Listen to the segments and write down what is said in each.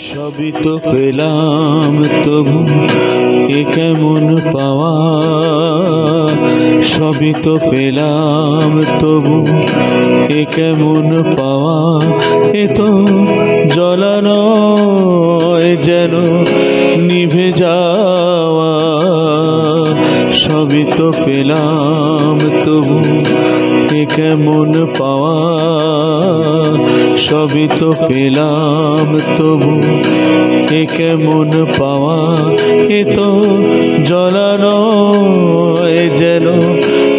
সবই তো পেলাম তবু এ কেমন পাওয়া, সবই তো পেলাম তবু এ কেমন পাওয়া। এ তো জ্বলা নয় যেন নিভে যাওয়া, সবই তো পেলাম তবু এ কেমন পাওয়া, সবই তো পেলাম তবু এ কেমন পাওয়া। এ তো জ্বলা নয় যেন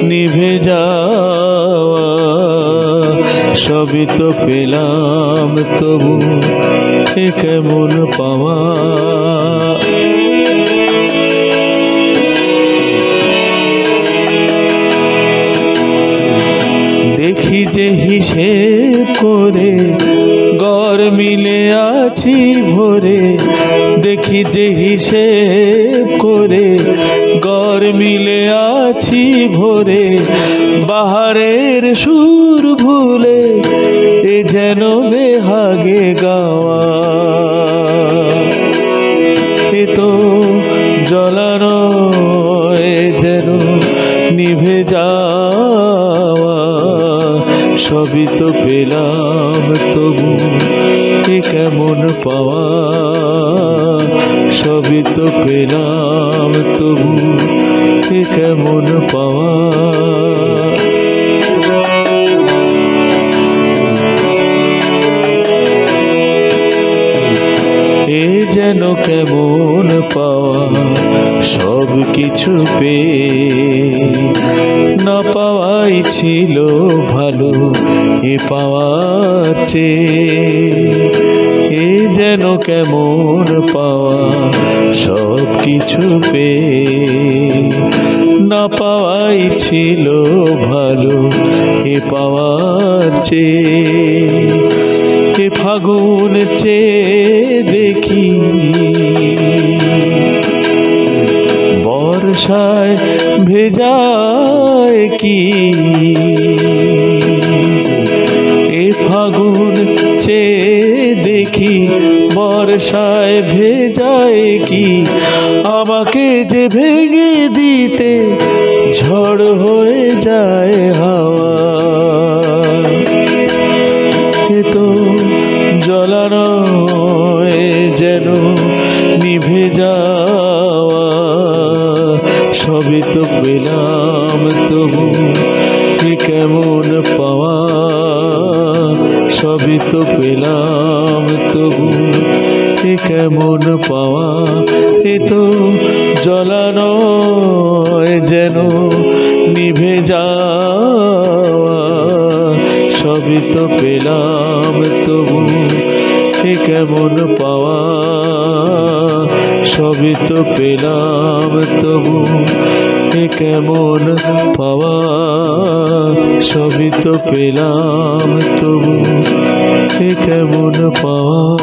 নিভে যাওয়া, সবই তো পেলাম তবু এ কেমন পাওয়া। দেখি যে হিসেব করে গড় মিলে আছি ভরে, দেখি যে হিসেব করে গড় মিলে আছি ভরে। বাহারের সুর ভুলে এ যেন বেহাগে গাওয়া, এ তো জ্বলা নয় যেন নিভে যাওয়া, সবই তো পেলাম তবু এ কেমন পাওয়া, সবই তো পেলাম তবু এ কেমন পাওয়া। এ যেন কেমন পাওয়া সব কিছু পেয়ে, না পাওয়াই ছিল ভালো এ পাওয়ার চেয়ে। এ যেন কেমন পাওয়া সব কিছু পেয়ে, না পাওয়াই ছিল ভালো এ পাওয়ার চেয়ে। এ ফাগুন চেয়ে দেখি বর্ষায় ভেজায় কি, এ ফাগুন চেয়ে দেখি বর্ষায় ভেজায় কি। আমাকে যে ভেঙে দিতে ঝড় হয়ে যায় হাওয়া, এ তো জ্বলা নয় যেন নিভে যাওয়া, সবই তো পেলাম তবু এ কেমন পাওয়া, সবই তো পেলাম তবু এ কেমন পাওয়া। এ তো জ্বলা নয় যেন নিভে যাওয়া, সবই তো পেলাম তবু এ কেমন পাওয়া, সবই তো পেলাম তবু এ কেমন পাওয়া, সবই তো পেলাম তবু এ কেমন পাওয়া।